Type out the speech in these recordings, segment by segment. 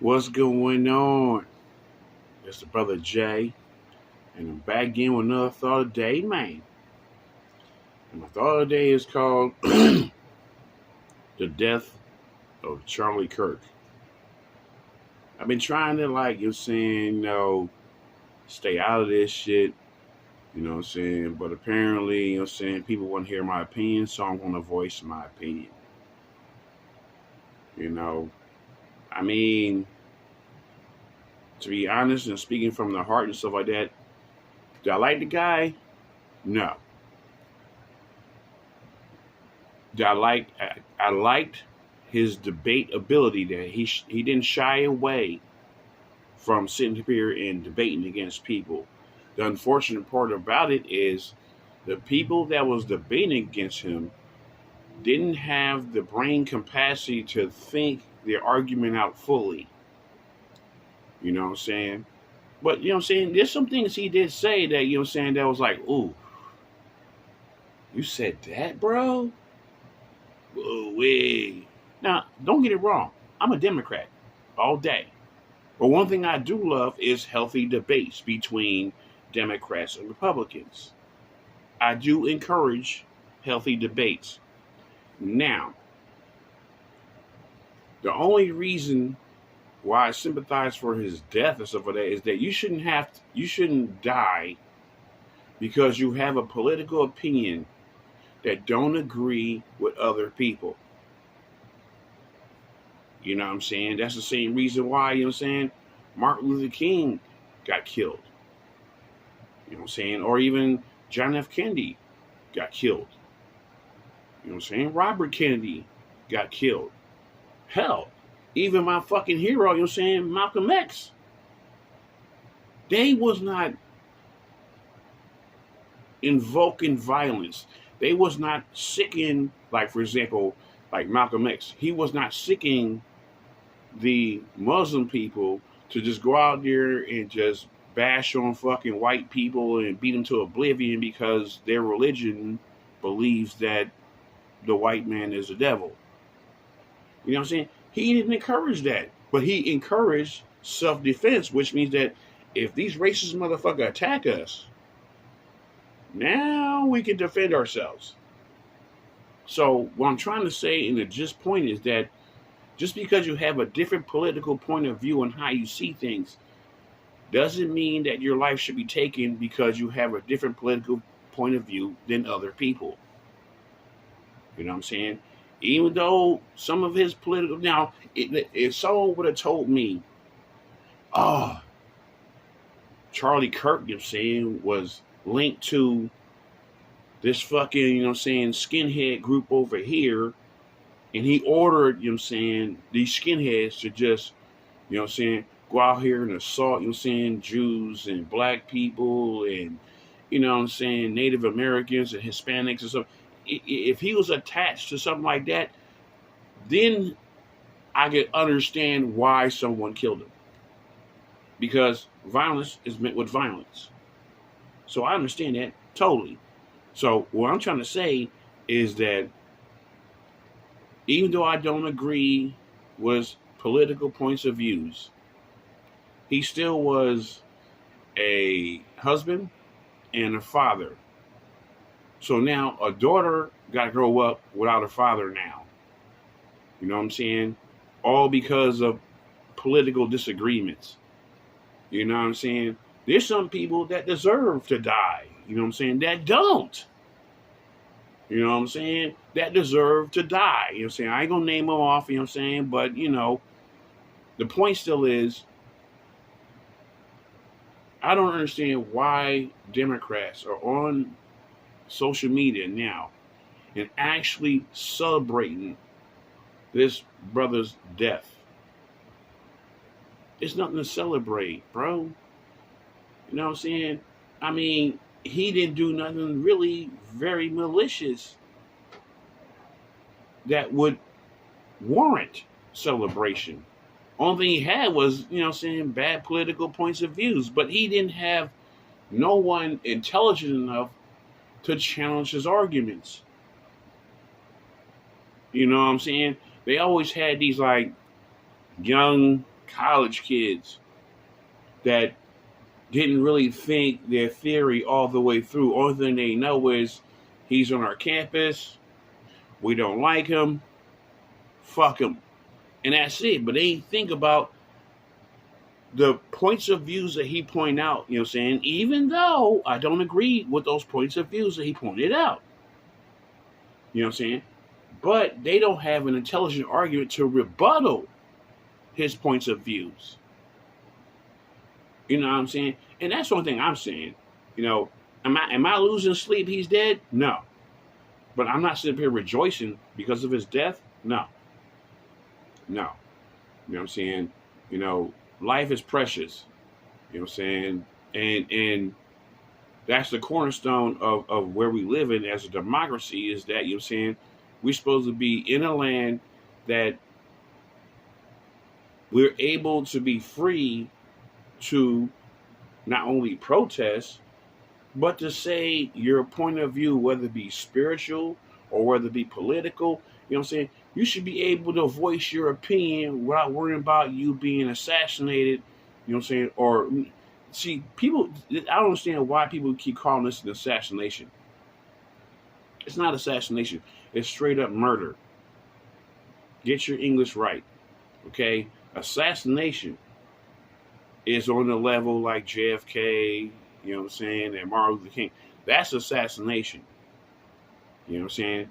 What's going on? It's the brother Jay, and I'm back again with another thought of the day, man. And my thought of the day is called The Death of Charlie Kirk. I've been trying to, stay out of this shit, but apparently, people want to hear my opinion, so I'm going to voice my opinion. You know, I mean, to be honest and speaking from the heart and stuff like that, do I like the guy? No. I liked his debate ability that he didn't shy away from sitting here and debating against people. The unfortunate part about it is the people that was debating against him didn't have the brain capacity to think their argument out fully. You know what I'm saying? But you know what I'm saying, there's some things he did say that, that was like, ooh, you said that, bro? Ooh, wee. Now, don't get it wrong. I'm a Democrat all day. But one thing I do love is healthy debates between Democrats and Republicans. I do encourage healthy debates. Now, the only reason why I sympathize for his death and stuff like that is that you shouldn't die because you have a political opinion that don't agree with other people. You know what I'm saying? That's the same reason why, Martin Luther King got killed. You know what I'm saying? Or even John F. Kennedy got killed. You know what I'm saying? Robert Kennedy got killed. Hell, even my fucking hero, Malcolm X. They was not invoking violence. They was not sicking, like, for example, like Malcolm X. He was not sicking the Muslim people to just go out there and just bash on fucking white people and beat them to oblivion because their religion believes that the white man is the devil. You know what I'm saying? He didn't encourage that, but he encouraged self-defense, which means that if these racist motherfuckers attack us, now we can defend ourselves. So what I'm trying to say in the just point is that just because you have a different political point of view on how you see things doesn't mean that your life should be taken because you have a different political point of view than other people. You know what I'm saying? Even though some of his political... Now, if someone would have told me, oh, Charlie Kirk, was linked to this fucking, skinhead group over here, and he ordered, these skinheads to just, go out here and assault, Jews and black people and, Native Americans and Hispanics and stuff. If he was attached to something like that, then I could understand why someone killed him. Because violence is met with violence. So I understand that totally. So what I'm trying to say is that even though I don't agree with political points of views, he still was a husband and a father. So now a daughter got to grow up without a father now. You know what I'm saying? All because of political disagreements. You know what I'm saying? There's some people that deserve to die. You know what I'm saying? That don't. You know what I'm saying? That deserve to die. You know what I'm saying? I ain't going to name them off, you know what I'm saying? But, the point still is, I don't understand why Democrats are on social media now and actually celebrating this brother's death. It's nothing to celebrate, bro. You know what I'm saying? I mean, he didn't do nothing really very malicious that would warrant celebration. Only thing he had was, bad political points of views. But he didn't have no one intelligent enough to challenge his arguments. You know what I'm saying? They always had these, like, young college kids that didn't really think their theory all the way through. Only thing they know is he's on our campus. We don't like him. Fuck him. And that's it. But they think about the points of views that he pointed out, you know what I'm saying? Even though I don't agree with those points of views that he pointed out. You know what I'm saying? But they don't have an intelligent argument to rebuttal his points of views. You know what I'm saying? And that's one thing I'm saying. You know, am I losing sleep? He's dead? No. But I'm not sitting here rejoicing because of his death? No. No. You know what I'm saying? You know, life is precious. You know what I'm saying? And that's the cornerstone of where we live in as a democracy is that, you know what I'm saying, we're supposed to be in a land that we're able to be free to not only protest, but to say your point of view, whether it be spiritual or whether it be political. You know what I'm saying? You should be able to voice your opinion without worrying about you being assassinated. You know what I'm saying? Or, see, people, I don't understand why people keep calling this an assassination. It's not assassination. It's straight up murder. Get your English right. Okay? Assassination is on the level like JFK, you know what I'm saying, and Martin Luther King. That's assassination. You know what I'm saying?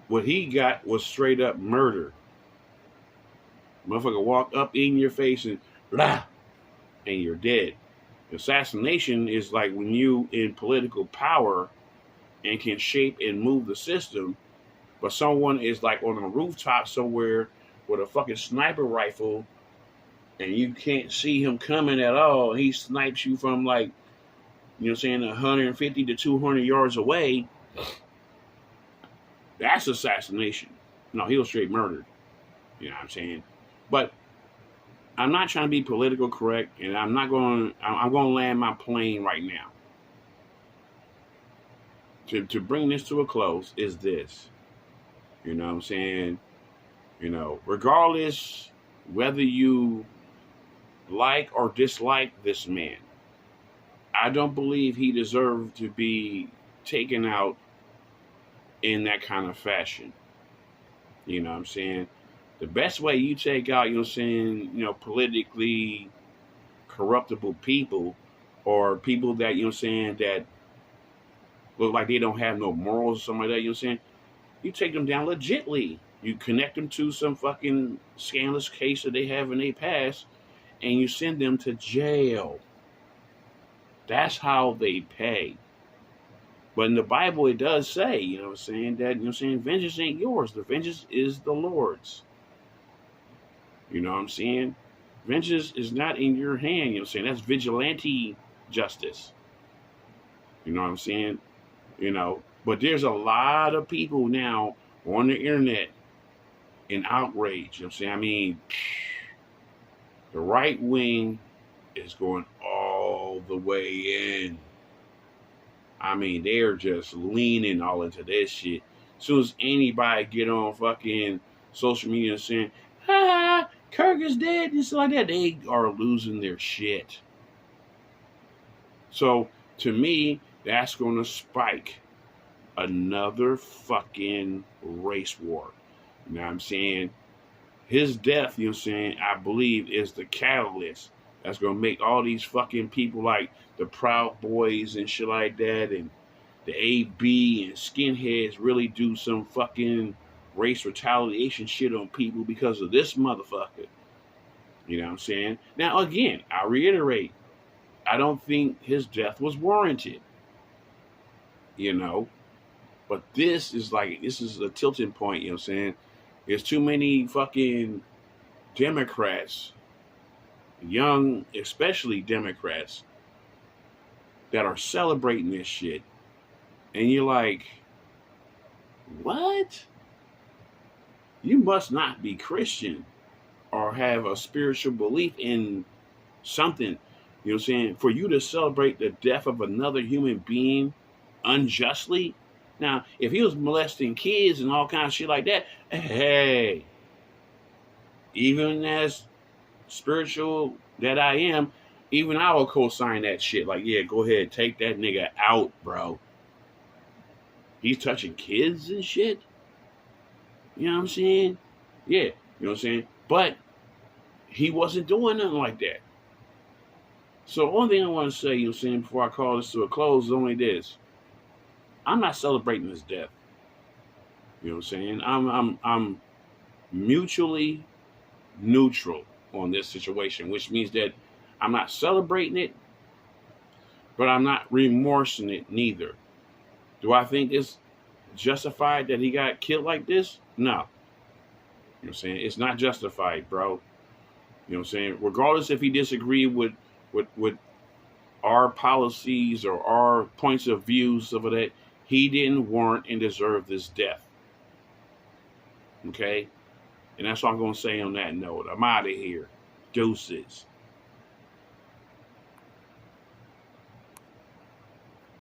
What he got was straight up murder. Motherfucker walk up in your face and blah, and you're dead. Assassination is like when you in political power and can shape and move the system, but someone is like on a rooftop somewhere with a fucking sniper rifle and you can't see him coming at all. He snipes you from like, you know what I'm saying, 150 to 200 yards away. That's assassination. No, he was straight murdered. You know what I'm saying? But I'm not trying to be political correct, and I'm going to land my plane right now. To bring this to a close is this. You know what I'm saying? You know, regardless whether you like or dislike this man, I don't believe he deserved to be taken out in that kind of fashion. You know what I'm saying? The best way you take out, you know what I'm saying, you know, politically corruptible people or people that, you know what I'm saying, that look like they don't have no morals or something like that, you know what I'm saying? You take them down legitly. You connect them to some fucking scandalous case that they have in their past and you send them to jail. That's how they pay. But in the Bible, it does say, you know what I'm saying, that, you know what I'm saying, vengeance ain't yours. The vengeance is the Lord's. You know what I'm saying? Vengeance is not in your hand, you know what I'm saying? That's vigilante justice. You know what I'm saying? You know, but there's a lot of people now on the internet in outrage. You know what I'm saying? I mean, the right wing is going all the way in. I mean, they're just leaning all into this shit. As soon as anybody get on fucking social media and saying, Kirk is dead, and stuff like that, they are losing their shit. So, to me, that's going to spike another fucking race war. You know what I'm saying? His death, you know what I'm saying, I believe is the catalyst that's going to make all these fucking people like the Proud Boys and shit like that and the AB and skinheads really do some fucking race retaliation shit on people because of this motherfucker. You know what I'm saying? Now, again, I reiterate, I don't think his death was warranted. You know? But this is a tilting point, you know what I'm saying? There's too many fucking Democrats, young, especially Democrats, that are celebrating this shit. And you're like, what? You must not be Christian or have a spiritual belief in something, you know what I'm saying, for you to celebrate the death of another human being unjustly. Now, if he was molesting kids and all kinds of shit like that, hey, even as spiritual that I am, even I will co-sign that shit. Like, yeah, go ahead, take that nigga out, bro. He's touching kids and shit. You know what I'm saying? Yeah, you know what I'm saying? But he wasn't doing nothing like that. So the only thing I want to say, you know what I'm saying, before I call this to a close is only this. I'm not celebrating his death. You know what I'm saying? I'm mutually neutral on this situation, which means that I'm not celebrating it, but I'm not remorsing it neither. Do I think it's justified that he got killed like this? No. You know what I'm saying? It's not justified, bro. You know what I'm saying? Regardless if he disagreed with our policies or our points of views of that, he didn't warrant and deserve this death. Okay? And that's what I'm going to say on that note. I'm out of here. Deuces.